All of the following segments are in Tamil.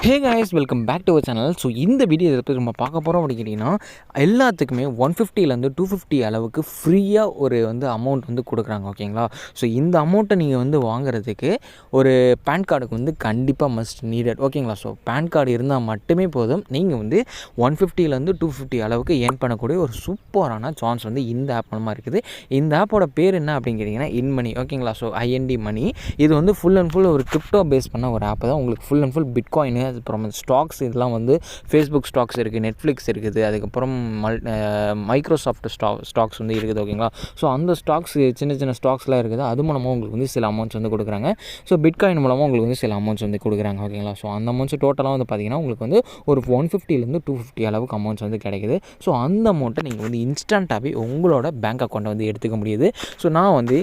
Hey guys, welcome back to our channel. So இந்த வீடியோ இதை பற்றி நம்ம பார்க்க போகிறோம் அப்படின்னு கேட்டிங்கன்னா, எல்லாத்துக்குமே 150லேருந்து 250 அளவுக்கு ஃப்ரீயாக ஒரு அமௌண்ட் கொடுக்குறாங்க. ஓகேங்களா? ஸோ இந்த அமௌண்ட்டை நீங்கள் வாங்குறதுக்கு ஒரு பேன் கார்டுக்கு கண்டிப்பாக மஸ்ட் நீடட். ஓகேங்களா? ஸோ பேன் கார்டு இருந்தால் மட்டுமே போதும். நீங்கள் 150லேருந்து 250 அளவுக்கு ஏர்ன் பண்ணக்கூடிய ஒரு சூப்பரான சான்ஸ் இந்த ஆப் மூலமாக இருக்குது. இந்த ஆப்போட பேர் என்ன அப்படின்னு கேட்டிங்கன்னா இன்மனி. ஓகேங்களா? ஸோ ஐஎன்டி மணி. இது ஃபுல் அண்ட் ஃபுல் ஒரு கிரிப்டோ பேஸ் பண்ண ஒரு ஆப் தான். உங்களுக்கு ஃபுல் அண்ட் ஃபுல் பிட்காயின், அதுக்கப்புறம் ஸ்டாக்ஸ், இதெல்லாம் ஃபேஸ்புக் ஸ்டாக்ஸ் இருக்குது, நெட்ஃப்ளிக்ஸ் இருக்குது, அதுக்கப்புறம் மைக்ரோசாஃப்ட் ஸ்டாக்ஸ் இருக்குது. ஓகேங்களா? ஸோ அந்த ஸ்டாக்ஸ், சின்ன சின்ன ஸ்டாக்ஸ்லாம் இருக்குது. அது மூலமாக உங்களுக்கு சில அமௌண்ட்ஸ் கொடுக்குறாங்க. ஸோ பிட்காயின் மூலமாக உங்களுக்கு சில அமௌண்ட்ஸ் கொடுக்குறாங்க. ஓகேங்களா? ஸோ அந்த அமௌண்ட்ஸ் டோட்டலாக பார்த்தீங்கன்னா உங்களுக்கு ஒரு 150லேருந்து 250 அளவுக்கு அமௌண்ட்ஸ் கிடைக்குது. ஸோ அந்த அமௌண்ட்டை நீங்கள் இன்ஸ்டண்ட்டாகவே உங்களோட பேங்க் அக்கௌண்ட்டை எடுத்துக்க முடியுது. ஸோ நான்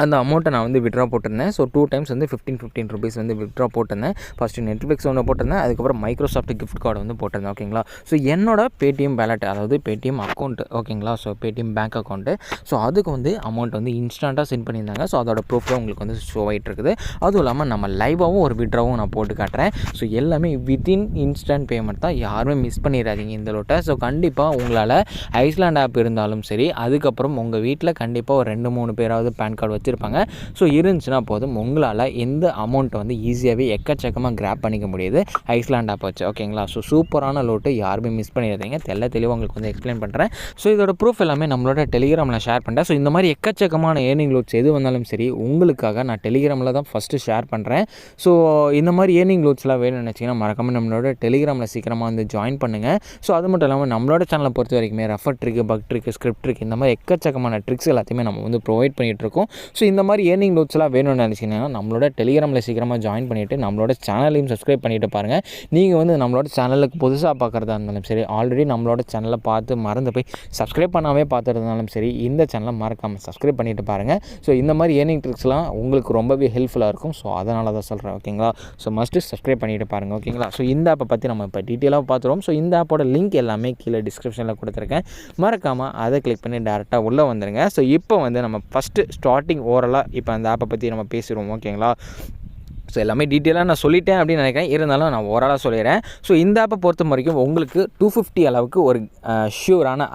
அந்த அமௌண்ட்டை நான் விட்ரா போட்டிருந்தேன். ஸோ 2 டைம்ஸ் 15 ருபீஸ் விட்ரா போட்டிருந்தேன். ஃபஸ்ட்டு நெட்ஃப்ளிக்ஸ் ஒன்று போட்டிருந்தேன், அதுக்கப்புறம் மைக்ரோசாஃப்ட் கிஃப்ட் கார்டு போட்டிருந்தேன். ஓகேங்களா? ஸோ என்னோட பேடிஎம் வேலட், அதாவது பேடிஎம் அக்கௌண்ட். ஓகேங்களா? So Paytm bank account. So அதுக்கு அமௌண்ட் இன்ஸ்டண்ட்டாக சென்ட் பண்ணியிருந்தாங்க. ஸோ அதோட ப்ரூஃப் உங்களுக்கு ஷோ ஆகிட்டு இருக்குது. அதுவும் இல்லாமல் நம்ம லைவாகவும் ஒரு விட்ராவும் நான் போட்டு காட்டுறேன். ஸோ எல்லாமே வித்தின் இன்ஸ்டன்ட் பேமெண்ட் தான். யாருமே மிஸ் பண்ணிடாதீங்க இந்த லோட்டை. ஸோ கண்டிப்பாக உங்களால் ஐஸ்லாண்ட் ஆப் இருந்தாலும் சரி, அதுக்கப்புறம் உங்கள் வீட்டில் கண்டிப்பாக ஒரு 2-3 பேராவது பேன் கார்டு வச்சுருப்பாங்க. ஸோ இருந்துச்சுன்னா போதும், உங்களால் எந்த அமௌண்ட்டை ஈஸியாகவே எக்கச்சக்கமாக கிராப் பண்ணிக்க முடியுது ஐஸ்லாண்ட் ஆப் வச்சு. ஓகேங்களா? ஸோ சூப்பரான லோட்டு, யாருமே மிஸ் பண்ணிடாதீங்க. தெளிவாக உங்களுக்கு எக்ஸ்பிளைன் பண்ணுறேன். ஸோ இதோட ப்ரூஃப் எல்லாமே நம்மளோட டெலிகிராமில் ஷேர் பண்ணுறேன். ஸோ இந்த மாதிரி எக்கச்சக்கமான ஏர்னிங் லோட்ஸ் எது வந்தாலும் சரி, உங்களுக்காக நான் டெலிகிராமில் தான் ஃபஸ்ட்டு ஷேர் பண்ணுறேன். ஸோ இந்த மாதிரி ஏர்னிங் லோட்ஸ்லாம் வேணும்னு நினச்சிங்கன்னா மறக்காமல் நம்மளோட டெலிகிராமில் சீக்கிரமாக ஜாயின் பண்ணுங்கள். ஸோ அது மட்டும் இல்லாமல் நம்மளோட சேனலை பொறுத்த வரைக்குமே refer trick, buck trick, script trick, இந்த மாதிரி எக்கச்சக்கமான ட்ரிக்ஸ் எல்லாத்தையுமே நம்ம ப்ரொவைட் பண்ணிகிட்ருக்கோம். ஸோ இந்த மாதிரி ஏர்னிங் லோட்ஸ்லாம் வேணும்னு நினச்சிங்கன்னா நம்மளோட டெலிகிராமில் சீக்கிரமாக ஜாயின் பண்ணிவிட்டு நம்மளோட சேனலையும் சப்ஸ்கிரைப் பண்ணிவிட்டு பாருங்கள். நீங்கள் நம்மளோட சேனலுக்கு புதுசாக பார்க்குறதா இருந்தாலும் சரி, ஆல்ரெடி நம்மளோட சேனலை பார்த்து மறந்து போய் சப்ஸ்கிரைப் பண்ணாமல் பார்த்துருந்தாலும் சரி, இந்த சேனலை மறக்காமல் சப்ஸ்கிரைப் பண்ணிவிட்டு பாருங்கள். ஸோ இந்த மாதிரி ஏர்னிங் ட்ரிக்ஸ்லாம் உங்களுக்கு ரொம்பவே ஹெல்ப்ஃபுல்லாக இருக்கும். ஸோ அதனால தான் சொல்கிறேன். ஓகேங்களா? ஸோ மஸ்ட்டு சப்ஸ்கிரைப் பண்ணிவிட்டு பாருங்கள். ஓகேங்களா? ஸோ இந்த ஆப்பை பற்றி நம்ம இப்போ டீட்டெயிலாக பார்த்துருவோம். ஸோ இந்த ஆப்போட லிங்க் எல்லாமே கீழே டிஸ்கிரிப்ஷனில் கொடுத்துருக்கேன். மறக்காமல் அதை கிளிக் பண்ணி டேரெக்டாக உள்ளே வந்துடுங்க. ஸோ இப்போ நம்ம ஃபஸ்ட்டு ஸ்டார்டிங் ஓரலாக இப்போ அந்த ஆப்பை பற்றி நம்ம பேசுகிறோம். ஓகேங்களா? ஸோ எல்லாமே டீட்டெயிலாக நான் சொல்லிட்டேன் அப்படின்னு நினைக்கிறேன். இருந்தாலும் நான் ஓரளவு சொல்லிடுறேன். ஸோ இந்த ஆப்பை பொறுத்த வரைக்கும் உங்களுக்கு 250 அளவுக்கு ஒரு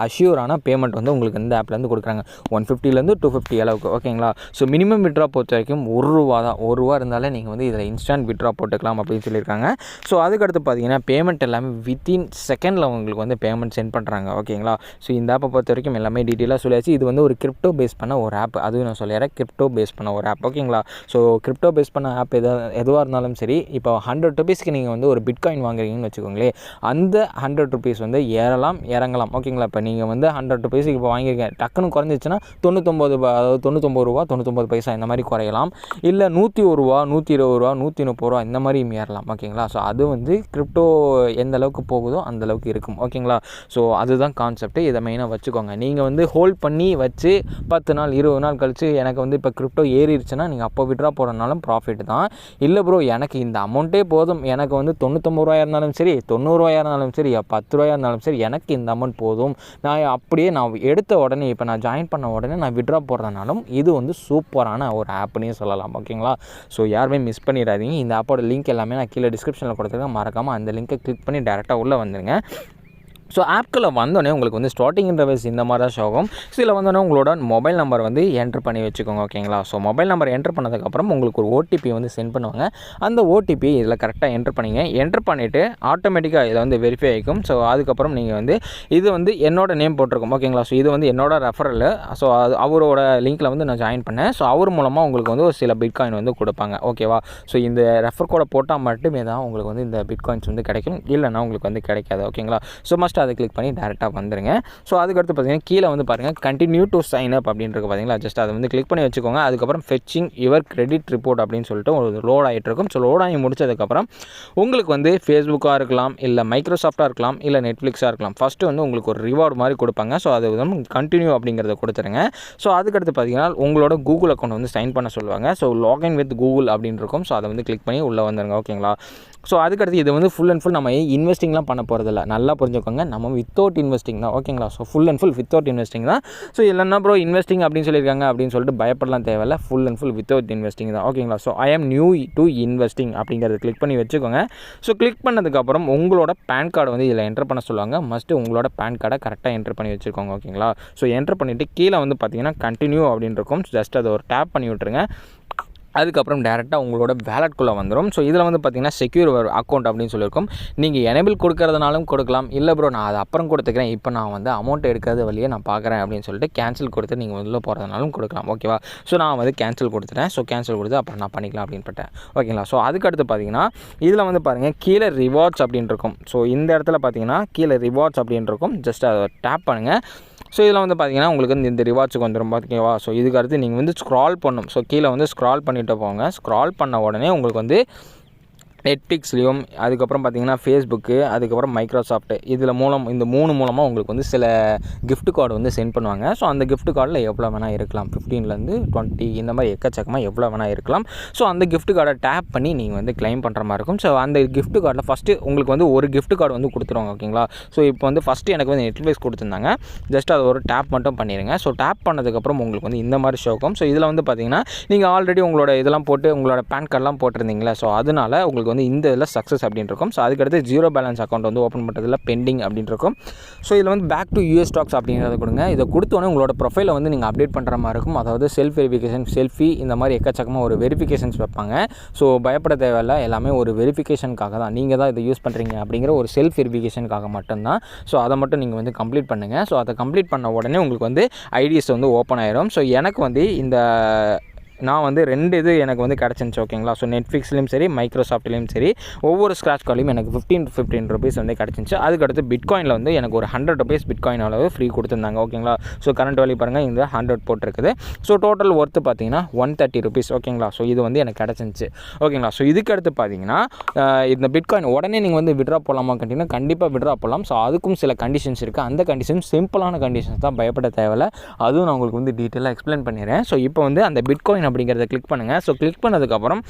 அஷ்யூரான பேமெண்ட் உங்களுக்கு இந்த ஆப்லேருந்து கொடுக்குறாங்க. 150லேருந்து 250 அளவுக்கு. ஓகேங்களா? ஸோ மினிமம் விட்ரா பொறுத்த வரைக்கும் ₹1 தான். ₹1 இருந்தாலே நீங்கள் இதில் இன்ஸ்டன்ட் விட்ரா போட்டுக்கலாம் அப்படின்னு சொல்லியிருக்காங்க. ஸோ அதுக்கடுத்து பார்த்தீங்கன்னா பேமெண்ட் எல்லாமே வித்தின் செகண்டில் உங்களுக்கு பேமெண்ட் சென்ட் பண்ணுறாங்க. ஓகேங்களா? ஸோ இந்த ஆப்பை பொறுத்த வரைக்கும் எல்லாமே டீட்டெயிலாக சொல்லியாச்சு. இது ஒரு கிரிப்டோ பேஸ் பண்ண ஒரு ஆப். அதுவும் நான் சொல்லிடுறேன், கிரிப்டோ பேஸ் பண்ண ஒரு ஆப். ஓகேங்களா? ஸோ கிரிப்டோ பேஸ் பண்ண ஆப் எதுவாக இருந்தாலும் சரி, இப்போ 100 ருபீஸ்க்கு நீங்கள் ஒரு பிட்காயின் வாங்குறீங்கன்னு வச்சுக்கோங்களேன், அந்த 100 ருபீஸ் ஏறலாம் இறங்கலாம். ஓகேங்களா? இப்போ நீங்கள் 100 ருபீஸுக்கு இப்போ வாங்கியிருக்கீங்க, டக்குன்னு குறைஞ்சிச்சுன்னா 99, அதாவது ₹99, 99 பைசா இந்த மாதிரி குறையலாம். இல்லை ₹101, ₹120, ₹130 இந்த மாதிரி ஏறலாம். ஓகேங்களா? ஸோ அது கிரிப்டோ எந்த அளவுக்கு போகுதோ அந்த அளவுக்கு இருக்கும். ஓகேங்களா? ஸோ அதுதான் கான்செப்ட். இதை மெயினாக வச்சுக்கோங்க. நீங்கள் ஹோல்ட் பண்ணி வச்சு 10 நாள் 20 நாள் கழிச்சு எனக்கு இப்போ கிரிப்டோ ஏறிடுச்சுன்னா நீங்கள் அப்போ விட்ரா போடுறதுனாலும் ப்ராஃபிட் தான். இல்லை ப்ரோ, எனக்கு இந்த அமௌண்ட்டே போதும், எனக்கு ₹99 இருந்தாலும் சரி, ₹90 இருந்தாலும் சரி, ₹10 இருந்தாலும் சரி, எனக்கு இந்த அமௌண்ட் போதும், நான் அப்படியே நான் எடுத்த உடனே, இப்போ நான் ஜாயின் பண்ண உடனே நான் விட்ரா போடுறதுனாலும் இது சூப்பரான ஒரு ஆப்னே சொல்லலாம். ஓகேங்களா? ஸோ யாருமே மிஸ் பண்ணிடாதீங்க. இந்த ஆப்போட லிங்க் எல்லாமே நான் கீழே டிஸ்கிரிப்ஷனில் கொடுத்துருக்கேன். மறக்காமல் அந்த லிங்கை கிளிக் பண்ணி டேரெக்டாக உள்ளே வந்துடுங்க. ஸோ ஆப்குள்ளே வந்தோடனே உங்களுக்கு ஸ்டார்டிங் இன்டர்ஃபேஸ் இந்த மாதிரி தான் ஷோகும். ஸோ இதில் வந்தோடனே உங்களோட மொபைல் நம்பர் என்ட்ரு பண்ணி வச்சுக்கோங்க. ஓகேங்களா? ஸோ மொபைல் நம்பர் என்ட்ரு பண்ணதுக்கப்புறம் உங்களுக்கு ஒரு ஓடிபி சென்ட் பண்ணுவாங்க. அந்த ஓடிபி இதில் கரெக்டாக என்ட்ரு பண்ணிங்க. என்ட்ரு பண்ணிவிட்டு ஆட்டோமேட்டிக்காக இதில் வெரிஃபை ஆகிக்கும். ஸோ அதுக்கப்புறம் நீங்கள் இது என்னோட நேம் போட்டிருக்கும். ஓகேங்களா? ஸோ இது என்னோட ரெஃபரல். ஸோ அது அவரோட லிங்க்கில் நான் ஜாயின் பண்ணேன். ஸோ அவர் மூலமாக உங்களுக்கு ஒரு சில பிட்காயின் கொடுப்பாங்க. ஓகேவா? ஸோ இந்த ரெஃபர் கோடை போட்டால் மட்டுமே தான் உங்களுக்கு இந்த பிட்காயின்ஸ் கிடைக்கும். இல்லைனா உங்களுக்கு கிடைக்காது. ஓகேங்களா? ஸோ மஸ்ட் அதை கிளிக் பண்ணி டேரெக்டாக வந்துடுங்க. ஸோ அதுக்கடுத்து பார்த்தீங்கன்னா கீழே பாருங்கள், கண்டினியூ டு சைன் அப் அப்படின்றது பார்த்தீங்களா, ஜஸ்ட் அதை கிளிக் பண்ணி வச்சுக்கோங்க. அதுக்கப்புறம் ஃபெச்சிங் யுவர் கிரெடிட் ரிப்போர்ட் அப்படின்னு சொல்லிட்டு ஒரு லோட் ஆகிட்டு இருக்கும். ஸோ லோட் ஆகி முடிச்சதுக்கப்புறம் உங்களுக்கு ஃபேஸ்புக்காக இருக்கலாம், இல்லை மைக்ரோசாஃப்ட்டாக இருக்கலாம், இல்லை நெட்ஃப்ளிக்ஸாக இருக்கலாம். ஃபஸ்ட்டு உங்களுக்கு ஒரு ரிவார்டு மாதிரி கொடுப்பாங்க. ஸோ அது கண்டினியூ அப்படிங்கிறத கொடுத்துருங்க. ஸோ அதுக்கடுத்து பார்த்தீங்கன்னா உங்களோட கூகுள் அக்கௌண்ட் சைன் பண்ண சொல்லுவாங்க. ஸோ லாகின் வித் கூகுள் அப்படின்னு இருக்கும். ஸோ அதை கிளிக் பண்ணி உள்ளே வந்துடுங்க. ஓகேங்களா? ஸோ அதுக்கடுத்து இது ஃபுல் அண்ட் ஃபுல் நம்ம இன்வெஸ்டிங்லாம் பண்ண போகிறதில்ல. நல்லா புரிஞ்சுக்கோங்க. நம்ம வித்தவுட் இன்வெஸ்டிங் தான். ஓகேங்களா? So full and full without investing தான். ஸோ இல்லைன்னா ப்ரோ இன்வெஸ்டிங் அப்படின்னு சொல்லியிருக்காங்க அப்படின்னு சொல்லிட்டு பயப்படலாம் தேவையில்ல. Full and full without investing தான். ஓகேங்களா? ஸோ ஐ ஆம் நியூ டு இன்வெஸ்டிங் அப்படிங்கிறத கிளிக் பண்ணி வச்சுக்கோங்க. ஸோ கிளிக் பண்ணதுக்கப்புறம் உங்களோட பேன் கார்டு வந்து இதில் என்டர் பண்ண சொல்லுவாங்க. மஸ்ட்டு உங்களோட பேன் கார்டை கரெக்டாக என்டர் பண்ணி வச்சுக்கோங்க. ஓகேங்களா? ஸோ என்டர் பண்ணிவிட்டு கீழே வந்து பார்த்தீங்கன்னா கண்டினியூ அப்படின்னு இருக்கும். ஜஸ்ட் அதை ஒரு டேப் பண்ணி விட்டுருங்க. அதுக்கப்புறம் டேரெக்டாக உங்களோட வேலட்குள்ளே வந்துடும். ஸோ இதில் வந்து பார்த்திங்கன்னா செக்யூர் அக்கௌண்ட் அப்படின்னு சொல்லியிருக்கும். நீங்கள் எனேபிள் கொடுக்கறதுனாலும் கொடுக்கலாம். இல்லை ப்ரோ நான் அதை அப்புறம் கொடுத்துக்கிறேன், இப்போ நான் வந்து அமௌண்ட் எடுக்கிறது வழியே நான் பார்க்குறேன் அப்படின்னு சொல்லிட்டு கேன்சல் கொடுத்து நீங்கள் உள்ளே போகிறதுனாலும் கொடுக்கலாம். ஓகேவா? ஸோ நான் வந்து கேன்சல் கொடுத்துட்டேன். ஸோ கேன்சல் கொடுத்து அப்புறம் நான் பண்ணிக்கலாம் அப்படின்னு பட்டேன். ஓகேங்களா? ஸோ அதுக்கடுத்து பார்த்தீங்கன்னா இதில் வந்து பாருங்கள் கீழே ரிவார்ட்ஸ் அப்படின்னு இருக்கும். ஸோ இந்த இடத்துல பார்த்தீங்கன்னா கீழே ரிவார்ட்ஸ் அப்படின்னு இருக்கும். ஜஸ்ட் அதை டேப் பண்ணுங்கள். ஸோ இதில் வந்து பார்த்தீங்கன்னா உங்களுக்கு வந்து இந்த ரிவார்ட்ஸுக்கு வந்துடும். ஓகேவா? ஸோ இதுக்கு அடுத்து நீங்கள் வந்து ஸ்க்ரால் பண்ணணும். ஸோ கீழே வந்து ஸ்க்ரால் பண்ணிட்டு போங்க. ஸ்க்ரால் பண்ண உடனே உங்களுக்கு வந்து நெட்ஃப்ளிக்ஸ்லேயும் அதுக்கப்புறம் பார்த்தீங்கன்னா ஃபேஸ்புக்கு அதுக்கப்புறம் மைக்ரோசாஃப்ட் இந்த 3 மூலமாக உங்களுக்கு வந்து சில கிஃப்ட் கார்டு வந்து சென்ட் பண்ணுவாங்க. ஸோ அந்த கிஃப்ட் கார்டில் எவ்வளோ வேணால் இருக்கலாம். 15லேருந்து 20 இந்த மாதிரி எக்கச்சக்கமாக எவ்வளோ வேணால் இருக்கலாம். ஸோ அந்த கிஃப்ட் கார்டை டேப் பண்ணி நீங்கள் வந்து கிளைம் பண்ணுற மாதிரி இருக்கும். ஸோ அந்த கிஃப்ட் கார்டில் ஃபஸ்ட்டு உங்களுக்கு வந்து ஒரு கிஃப்ட் கார்டு வந்து கொடுத்துருவாங்க. ஓகேங்களா? ஸோ இப்போ வந்து ஃபஸ்ட்டு எனக்கு வந்து நெட்ஃப்ளிக்ஸ் கொடுத்துருந்தாங்க. ஜஸ்ட் அதை ஒரு டேப் மட்டும் பண்ணிடுங்க. ஸோ டேப் பண்ணதுக்கப்புறம் உங்களுக்கு வந்து இந்த மாதிரி ஷோ ஆகும். ஸோ இதில் வந்து பார்த்தீங்கன்னா நீங்கள் ஆல்ரெடி உங்களோட இதெல்லாம் போட்டு உங்களோட பேன் கார்டெலாம் போட்டிருந்தீங்களா? ஸோ அதனால் உங்களுக்கு வந்து இந்த இதில் சக்ஸஸ் அப்படின்னு இருக்கும். ஸோ அதுக்கடுத்து ஜீரோ பேலன்ஸ் அக்கௌண்ட் வந்து ஓப்பன் பண்ணுறதுல பெண்டிங் அப்படின்னு இருக்கும். ஸோ இதில் வந்து பேக் டு யூஎஸ் ஸ்டாக்ஸ் அப்படிங்கிறத கொடுங்க. இதை கொடுத்தோன்னே உங்களோட ப்ரொஃபைலை வந்து நீங்கள் அப்டேட் பண்ணுற மாதிரி இருக்கும். அதாவது செல்ஃப் வெரிஃபிகேஷன், செல்ஃபி இந்த மாதிரி எக்கச்சக்கமாக ஒரு வெரிஃபிகேஷன்ஸ் வைப்பாங்க. ஸோ பயப்பட தேவையில்ல. எல்லாமே ஒரு வெரிஃபிகேஷனுக்காக தான். நீங்கள் தான் இதை யூஸ் பண்ணுறீங்க அப்படிங்கிற ஒரு செல்ஃப் வெரிஃபிகேஷனுக்காக மட்டும்தான். ஸோ அதை மட்டும் நீங்கள் வந்து கம்ப்ளீட் பண்ணுங்கள். ஸோ அதை கம்ப்ளீட் பண்ண உடனே உங்களுக்கு வந்து ஐடிஸ் வந்து ஓப்பன் ஆயிரும். ஸோ எனக்கு வந்து நான் வந்து 2 இது எனக்கு வந்து கிடச்சிருந்துச்சு. ஓகேங்களா? ஸோ நெட்ஃப்ளிக்ஸ்லேயும் சரி மைக்ரோசாஃப்ட்லேயும் சரி ஒவ்வொரு ஸ்க்ராட்ச் கார்ட்லையும் எனக்கு 15 ருபீஸ் வந்து கிடச்சிருந்துச்சு. அதுக்கடுத்து பிட்காயினில் வந்து எனக்கு ஒரு 100 ருபீஸ் பிட்காயின் அளவு ஃப்ரீ கொடுத்துருந்தாங்க. ஓகேங்களா? ஸோ கரண்ட் வேல்யூ பாருங்கள், இந்த 100 போட்டிருக்குது. ஸோ டோட்டல் ஒர்த்து பார்த்தீங்கன்னா 130 ருபீஸ். ஓகேங்களா? ஸோ இது வந்து எனக்கு கிடச்சிருந்துச்சு. ஓகேங்களா? ஸோ இதுக்கடுத்து பார்த்தீங்கன்னா இந்த பிட்காயின் உடனே நீங்கள் வந்து விட்ரா போகலாமா கேட்டிங்கன்னா கண்டிப்பாக விட்ரா போகலாம். ஸோ அதுக்கும் சில கண்டிஷன்ஸ் இருக்குது. அந்த கண்டிஷன்ஸ் சிம்பிளான கண்டிஷன்ஸ் தான், பயப்பட தேவையில்லை. அதுவும் நான் உங்களுக்கு வந்து டீட்டெயிலாக எக்ஸ்பிளைன் பண்ணிடுறேன். ஸோ இப்போ வந்து அந்த பிட்காயின் அப்படிங்கிறத கிளிக் பண்ணுங்கள். ஸோ கிளிக் பண்ணதுக்கப்புறம்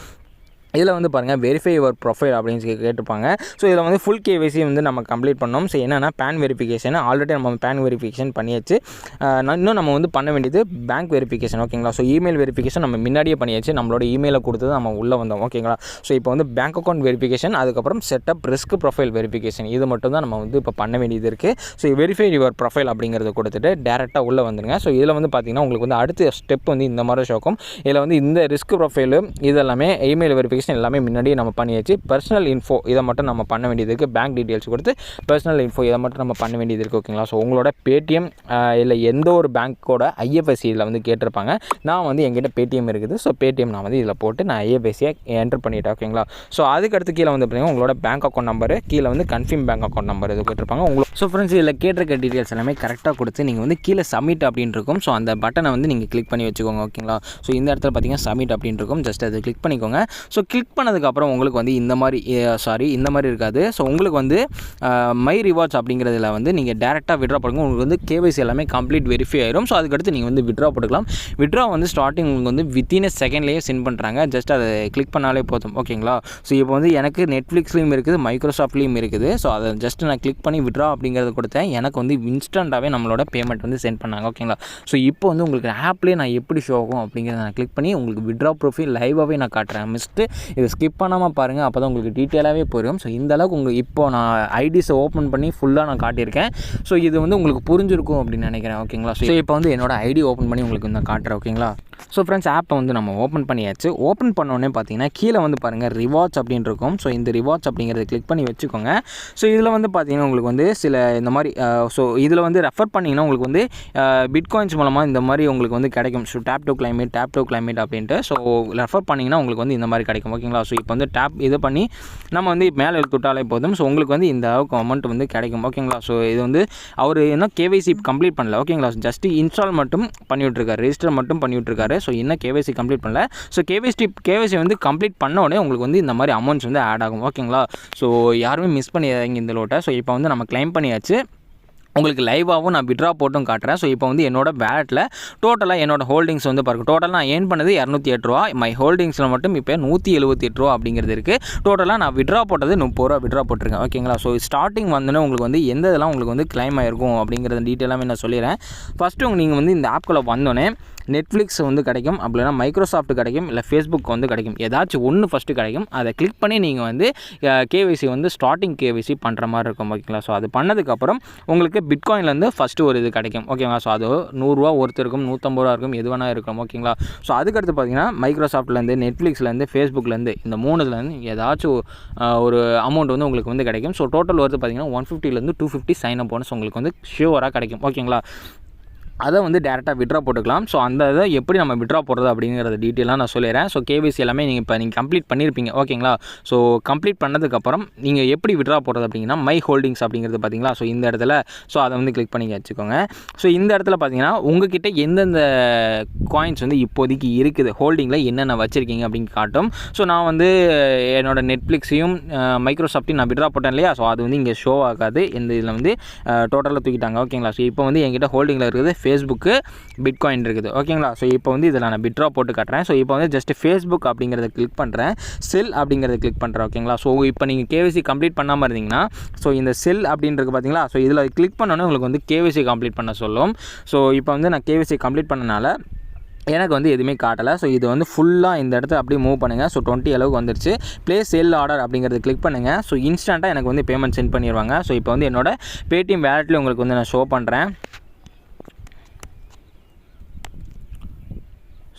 இதில் வந்து பாருங்கள் வெரிஃபை யுவர் ப்ரொஃபைல் அப்படின்னு கேட்டிருப்பாங்க. ஸோ இதில் வந்து ஃபுல் கேவைசி வந்து நம்ம கம்ப்ளீட் பண்ணோம். ஸோ என்னென்னா பேன் வெரிஃபிகேஷன் ஆல்ரெடி நம்ம பேன் வெரிஃபிகேஷன் பண்ணியாச்சு. இன்னும் நம்ம வந்து பண்ண வேண்டியது பேங்க் வெரிஃபிகேஷன். ஓகேங்களா? ஸோ இமெயில் வெரிஃபிகேஷன் நம்ம முன்னாடியே பண்ணியாச்சு. நம்மளோட இமெயிலை கொடுத்து நம்ம உள்ளே வந்தோம். ஓகேங்களா? ஸோ இப்போ வந்து பேங்க் அக்கௌண்ட் வெரிஃபிகேஷன் அதுக்கப்புறம் செட்டப் ரிஸ்க் ப்ரொஃபைல் வெரிஃபிகேஷன் இது மட்டும் தான் நம்ம வந்து இப்போ பண்ண வேண்டியது இருக்குது. ஸோ வெரிஃபை யுவர் ப்ரொஃபைல் அப்படிங்கிறத கொடுத்துட்டு டேரெக்டாக உள்ளே வந்துடுங்க. ஸோ இதில் வந்து பார்த்திங்கன்னா உங்களுக்கு வந்து அடுத்த ஸ்டெப் வந்து இந்த மாதிரி ஷோக்கும். இதில் வந்து இந்த ரிஸ்க் ப்ரொஃபைலு இதெல்லாமே இமெயில் வெரிஃபிகேஷன் எல்லாமே முன்னாடியே நம்ம பண்ணியாச்சு. பர்சனல் இன்ஃபோ இதை மட்டும் நம்ம பண்ண வேண்டியது இருக்குது. பேங்க் டீட்டெயில்ஸ் கொடுத்து பர்சனல் இன்ஃபோ இதை மட்டும் நம்ம பண்ண வேண்டியது இருக்குது. ஓகேங்களா? ஸோ உங்களோட பேடிஎம் இல்லை எந்த ஒரு பேங்க்கோட ஐஎஃப்எஸ்சி இதில் வந்து கேட்டிருப்பாங்க. நான் வந்து எங்கிட்ட பேடிஎம் இருக்குது. ஸோ பேடிஎம் நான் வந்து இதில் போட்டு நான் ஐஎஃப்எஸ்சியை என்டர் பண்ணிவிட்டேன். ஓகேங்களா? ஸோ அதுக்கடுத்து கீழே வந்து பார்த்தீங்கன்னா உங்களோட பேங்க் அக்கௌண்ட் நம்பரு கீழே வந்து கன்ஃபார்ம் பேங்க் அக்கௌண்ட் நம்பர் இது கேட்டிருப்பாங்க. உங்களுக்கு ஸோ ஃப்ரெண்ட்ஸ் இதில் கேட்டிருக்க டீட்டெயில்ஸ் எல்லாமே கரெக்டாக கொடுத்து நீங்கள் வந்து கீழே சப்மிட் அப்படின்னு இருக்கும். ஸோ அந்த பட்டனை வந்து நீங்கள் கிளிக் பண்ணி வச்சுக்கோங்க. ஓகேங்களா? ஸோ இந்த இடத்துல பார்த்தீங்கன்னா சப்மிட் அப்படின்னு இருக்கும். ஜஸ்ட் அதை கிளிக் பண்ணிக்கோங்க. ஸோ கிளிக் பண்ணதுக்கப்புறம் உங்களுக்கு வந்து இந்த மாதிரி இருக்காது. ஸோ உங்களுக்கு வந்து மை ரிவார்ட்ஸ் அப்படிங்கிறதுல வந்து நீங்கள் டேரெக்டாக விட்ரா பண்ணுங்க. உங்களுக்கு வந்து கேவைசி எல்லாமே கம்ப்ளீட் வெரிஃபை ஆயிரும். ஸோ அதுக்கடுத்து நீங்கள் வந்து விட்ரா போட்டுக்கலாம். விட்ரா வந்து ஸ்டார்டிங் உங்களுக்கு வந்து வித்தின் a செகண்ட்லேயே சென்ட் பண்ணுறாங்க. ஜஸ்ட் அதை கிளிக் பண்ணாலே போதும். ஓகேங்களா? ஸோ இப்போ வந்து எனக்கு நெட்ஃப்ளிக்ஸ்லேயும் இருக்குது மைக்ரோசாஃப்ட்லேயும் இருக்குது. ஸோ அதை ஜஸ்ட் நான் கிளிக் பண்ணி விட்ரா அப்படிங்கிறத கொடுத்தேன். எனக்கு வந்து இன்ஸ்டண்ட்டாகவே நம்மளோட பேமெண்ட் வந்து சென்ட் பண்ணாங்க. ஓகேங்களா? ஸோ இப்போ வந்து உங்களுக்கு ஆப்லேயே நான் எப்படி ஷோ ஆகும் அப்படிங்கிறத நான் கிளிக் பண்ணி உங்களுக்கு விட்ரா ப்ரொஃபைல் லைவாகவே நான் காட்டுறேன். மிஸ்ட்டு இதை ஸ்கிப் பண்ணாமல் பாருங்கள். அப்போ தான் உங்களுக்கு டீட்டெயிலாகவே புரியும். ஸோ இந்த அளவுக்கு உங்களுக்கு இப்போ நான் ஐடிஸை ஓப்பன் பண்ணி ஃபுல்லாக நான் காட்டியிருக்கேன். ஸோ இது வந்து உங்களுக்கு புரிஞ்சிருக்கும் அப்படின்னு நினைக்கிறேன். ஓகேங்களா? ஸோ இப்போ வந்து என்னோட ஐடி ஓப்பன் பண்ணி உங்களுக்கு நான் காட்டுறேன். ஓகேங்களா? ஸோ ஃப்ரெண்ட்ஸ் ஆப்பை வந்து நம்ம ஓப்பன் பண்ணியாச்சு. ஓப்பன் பண்ணோடனே பார்த்தீங்கன்னா கீழே வந்து பாருங்கள் ரிவார்ட்ஸ் அப்படின்னு இருக்கும். ஸோ இந்த ரிவார்ட்ஸ் அப்படிங்கிறத கிளிக் பண்ணி வச்சுக்கோங்க. ஸோ இதில் வந்து பார்த்தீங்கன்னா உங்களுக்கு வந்து சில இந்த மாதிரி ஸோ இதில் வந்து ரெஃபர் பண்ணிங்கன்னா உங்களுக்கு வந்து பிட்காயின்ஸ் மூலமாக இந்த மாதிரி உங்களுக்கு வந்து கிடைக்கும். ஸோ டேப் டு கிளைமேட் அப்படின்ட்டு ஸோ ரெஃபர் பண்ணிங்கன்னா உங்களுக்கு வந்து இந்த மாதிரி கிடைக்கும். ஓகேங்களா? ஸோ இப்போ வந்து டேப் இது பண்ணி நம்ம வந்து மேலே எழுத்துட்டாலே போதும். ஸோ உங்களுக்கு வந்து இந்த அளவுக்கு அமௌண்ட் வந்து கிடைக்கும். ஓகேங்களா? ஸோ இது வந்து அவர் இன்னும் கேவைசி கம்ப்ளீட் பண்ணல. ஓகேங்களா? ஜஸ்ட் இன்ஸ்டால் மட்டும் பண்ணிவிட்ருக்காரு, ரெஜிஸ்டர் மட்டும் பண்ணிவிட்ருக்காரு. ஸோ இன்னும் கேவைசி கம்ப்ளீட் பண்ணல. ஸோ கேவைசி வந்து கம்ப்ளீட் பண்ண உடனே உங்களுக்கு வந்து இந்த மாதிரி அமௌண்ட்ஸ் வந்து ஆட் ஆகும். ஓகேங்களா? ஸோ யாருமே மிஸ் பண்ணிடாதீங்க இந்த லோட்டை. ஸோ இப்போ வந்து நம்ம கிளைம் பண்ணியாச்சு. உங்களுக்கு லைவாகவும் நான் விட்ரா போட்டும் காட்டுறேன். ஸோ இப்போ வந்து என்னோட வேலெட்டில் டோட்டலாக என்னோட ஹோல்டிங்ஸ் வந்து பாருங்கள். டோட்டலாக நான் ஏர்ன் பண்ணது ரூ. 208. மை ஹோல்டிங்ஸில் மட்டும் இப்போ ரூ. 178 அப்படிங்கிறது இருக்குது. டோட்டலாக நான் விட்ரா போட்டது ரூ. 30 விட்ரா போட்டிருக்கேன். ஓகேங்களா. ஸோ ஸ்டார்டிங் வந்தோன்னே உங்களுக்கு வந்து எந்த இதெல்லாம் உங்களுக்கு வந்து கிளைம் ஆகிருக்கும் அப்படிங்கிறத டீட்டெயிலாகவே நான் சொல்லிடுறேன். ஃபஸ்ட்டு நீங்கள் வந்து இந்த ஆப்குள்ளே வந்தோடனே நெட்ஃப்ளிக்ஸ் வந்து கிடைக்கும், அப்படின்னா மைக்ரோசாஃப்ட் கிடைக்கும், இல்லை ஃபேஸ்புக் வந்து கிடைக்கும். ஏதாச்சும் ஒன்று ஃபஸ்ட்டு கிடைக்கும். அதை கிளிக் பண்ணி நீங்கள் வந்து கேவைசி வந்து ஸ்டார்டிங் கேவைசி பண்ணுற மாதிரி இருக்கும். ஓகேங்களா. ஸோ அது பண்ணதுக்கப்புறம் உங்களுக்கு பிட்காயின்லேருந்து ஃபஸ்ட்டு ஒரு இது கிடைக்கும். ஓகேங்களா. ஸோ அது ரூ. 100 இருக்கும், ரூ. 150 இருக்கும், எது வேணால் இருக்கும். ஓகேங்களா. ஸோ அதுக்கடுத்து பார்த்தீங்கன்னா மைக்ரோசாஃப்ட்லேருந்து, நெட்ஃப்ளிக்ஸ்லேருந்து, ஃபேஸ்புக்லேருந்து இந்த 3 ஏதாச்சும் ஒரு அமௌண்ட் வந்து உங்களுக்கு வந்து கிடைக்கும். ஸோ டோட்டல் வருது பார்த்தீங்கன்னா 150லேருந்து 250 சைன் அப் போனஸ் உங்களுக்கு வந்து ஷியூராக கிடைக்கும். ஓகேங்களா. அதை வந்து டேரெக்டாக விட்ரா போட்டுக்கலாம். ஸோ அந்த இதை எப்படி நம்ம விட்ரா போடுறது அப்படிங்கிறத டீட்டெயிலாக நான் சொல்லிடுறேன். ஸோ கேவைசி எல்லாமே நீங்கள் கம்ப்ளீட் பண்ணியிருப்பீங்க. ஓகேங்களா. ஸோ கம்ப்ளீட் பண்ணதுக்கப்புறம் நீங்கள் எப்படி விட்ரா போடுறது அப்படிங்கன்னா மை ஹோல்டிங்ஸ் அப்படிங்கிறது பார்த்தீங்களா. ஸோ இந்த இடத்துல அதை வந்து கிளிக் பண்ணி வச்சுக்கோங்க. ஸோ இந்த இடத்துல பார்த்தீங்கன்னா உங்ககிட்ட எந்தெந்த காயின்ஸ் வந்து இப்போதைக்கு இருக்குது, ஹோல்டிங்கில் என்னென்ன வச்சுருக்கீங்க அப்படின்னு காட்டும். ஸோ நான் வந்து என்னோடய நெட்ஃப்ளிக்ஸையும் மைக்ரோசாஃப்ட்டையும் நான் விட்ரா போட்டேன் இல்லையா. ஸோ அது வந்து இங்கே ஷோ ஆகாது. இந்த இதில் வந்து டோட்டலாக தூக்கிட்டாங்க. ஓகேங்களா. ஸோ இப்போ வந்து என்கிட்ட ஹோல்டிங்கில் இருக்குது ஃபேஸ்புக்கு, பிட்காயின் இருக்குது. ஓகேங்களா. ஸோ இப்போ வந்து இதில் நான் விட்ரா போட்டு காட்டுறேன். ஸோ இப்போ வந்து ஜஸ்ட் ஃபேஸ்புக் அப்படிங்கிறத கிளிக் பண்ணுறேன், செல் அப்படிங்கிறத கிளிக் பண்ணுறேன். ஓகேங்களா. ஸோ இப்போ நீங்கள் கேவைசி கம்ப்ளீட் பண்ணாமல் இருந்தீங்கன்னா ஸோ இந்த செல் அப்படின்றது பார்த்தீங்களா. ஸோ இதில் கிளிக் பண்ணோன்னே உங்களுக்கு வந்து கேவைசி கம்ப்ளீட் பண்ண சொல்லும். ஸோ இப்போ வந்து நான் கேவைசி கம்ப்ளீட் பண்ணனால எனக்கு வந்து எதுவுமே காட்டலை. ஸோ இது வந்து ஃபுல்லாக இந்த இடத்த அப்படியே மூவ் பண்ணுங்கள். ஸோ 20 அளவுக்கு வந்துருச்சு. ப்ளேஸ் செல் ஆர்டர் அப்படிங்கிறது கிளிக் பண்ணுங்கள். ஸோ இன்ஸ்டண்ட்டாக எனக்கு வந்து பேமெண்ட் சென்ட் பண்ணிடுவாங்க. ஸோ இப்போ வந்து என்னோட பேடிஎம் வேலெட்லேயே உங்களுக்கு வந்து நான் ஷோ பண்ணுறேன்.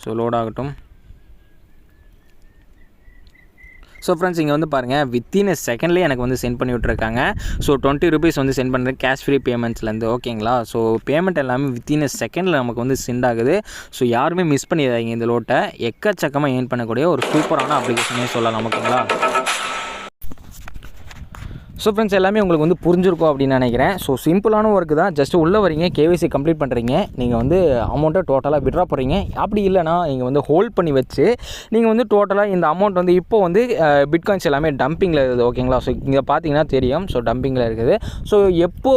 ஸோ லோட் ஆகட்டும். ஸோ ஃப்ரெண்ட்ஸ் இங்கே வந்து பாருங்கள், வித்தின் எ செகண்ட்லேயே எனக்கு வந்து சென்ட் பண்ணி விட்ருக்காங்க. ஸோ ₹20 வந்து சென்ட் பண்ணுறேன் கேஷ் ஃப்ரீ பேமெண்ட்ஸ்லேருந்து. ஓகேங்களா. ஸோ பேமெண்ட் எல்லாமே வித்தின் எ செகண்டில் நமக்கு வந்து சென்ட் ஆகுது. ஸோ யாருமே மிஸ் பண்ணிடாதீங்க இந்த லோட்டை. எக்கச்சக்கமாக ஏர்ன் பண்ணக்கூடிய ஒரு சூப்பரான அப்ளிகேஷனே சொல்லலாம். ஓகேங்களா. ஸோ ஃப்ரெண்ட்ஸ் எல்லாமே உங்களுக்கு வந்து புரிஞ்சிருக்கும் அப்படின்னு நினைக்கிறேன். ஸோ சிம்பிளான ஒர்க்கு தான். ஜஸ்ட் உள்ளே வரீங்க, கேவைசி கம்ப்ளீட் பண்ணுறீங்க, நீங்கள் வந்து அமௌண்ட்டை டோட்டலாக விட்ரா போடுறீங்க. அப்படி இல்லைனா நீங்கள் வந்து ஹோல்ட் பண்ணி வச்சு நீங்கள் வந்து டோட்டலாக இந்த அமௌண்ட் வந்து இப்போ வந்து பிட்காயின்ஸ் எல்லாமே டம்பிங்கில் இருக்குது. ஓகேங்களா. ஸோ இங்கே பார்த்தீங்கன்னா தெரியும். ஸோ டம்பிங்கில் இருக்குது. ஸோ எப்போ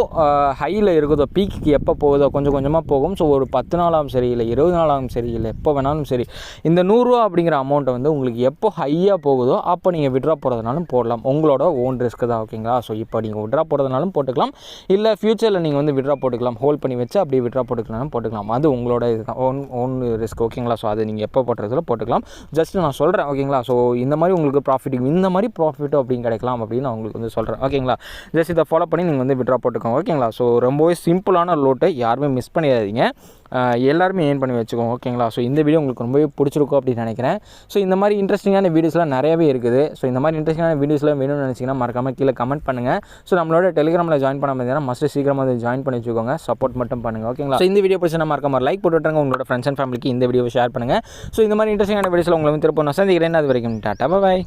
ஹையில் இருக்குதோ, பீக்கு எப்போ போகுதோ கொஞ்சம் கொஞ்சமாக போகும். ஸோ ஒரு 10 நாளாகவும் சரி, இல்லை 20 நாளாகவும் சரி, இல்லை எப்போ வேணாலும் சரி, இந்த ₹100 அப்படிங்கிற அமௌண்ட்டை வந்து உங்களுக்கு எப்போ ஹையாக போகுதோ அப்போ நீங்கள் விட்ரா போடுறதுனாலும் போடலாம். உங்களோட ஓன் ரிஸ்க்கு தான். ஓகேங்களா. ஸோ இப்போ நீங்கள் விட்ரா போடுறதுனாலும் போட்டுக்கலாம், இல்லை ஃப்யூச்சரில் நீங்கள் வந்து விட்ரா போட்டுக்கலாம், ஹோல்ட் பண்ணி வச்சு அப்படியே விட்ரா போட்டுக்கலாம்னு போட்டுக்கலாம். அது உங்களோட இதுதான், ஓன் ரிஸ்க். ஓகேங்களா. ஸோ அது நீங்கள் எப்போ போடுறதுல போட்டுக்கலாம். ஜஸ்ட் நான் சொல்கிறேன். ஓகேங்களா. ஸோ இந்த மாதிரி உங்களுக்கு ப்ராஃபிட், இந்த மாதிரி ப்ராஃபிட்டும் அப்படின்னு கிடைக்கலாம் அப்படின்னு நான் உங்களுக்கு வந்து சொல்கிறேன். ஓகேங்களா. ஜஸ்ட் இதை ஃபாலோ பண்ணி நீங்கள் வந்து விட்ரா போட்டுக்கோங்க. ஓகேங்களா. ஸோ ரொம்பவே சிம்பிளான லோட்டை யாருமே மிஸ் பண்ணிடாதீங்க. எல்லாருமே ஏர்ன் பண்ணி வச்சுக்கோங்க. ஓகேங்களா. ஸோ இந்த வீடியோ உங்களுக்கு ரொம்பவே பிடிச்சிருக்கும் அப்படின்னு நினைக்கிறேன். ஸோ இந்த மாதிரி இன்ட்ரெஸ்டிங்கான வீடியோஸ்லாம் நிறையவே இருக்குது. ஸோ இந்த மாதிரி இன்ட்ரெஸ்டிங்கான வீடியோஸ்லாம் வேணும்னு நினச்சிங்கன்னா மறக்காமல் கீழே கமெண்ட் பண்ணுங்கள். ஸோ நம்மளோட டெலிகிராமில் ஜாயின் பண்ண முடியாது, மஸ்ட் சீக்கிரமாக வந்து ஜாயின் பண்ணி வச்சுக்கோங்க. சப்போர்ட் மட்டும் பண்ணுங்கள். ஓகேங்களா. ஸோ இந்த வீடியோ பிடிச்சா மறக்காம லைக் போட்டுவிட்டுருங்க. உங்களோட ஃப்ரெண்ட்ஸ் அண்ட் ஃபேமிலிக்கு இந்த வீடியோவை ஷேர் பண்ணுங்கள். ஸோ இந்த மாதிரி இன்ட்ரெஸ்டிங்கான வீடியோஸில் உங்களை திரும்ப நான் சந்திக்கிறேன். அது வரைக்கும் டாட்டா, பாய்.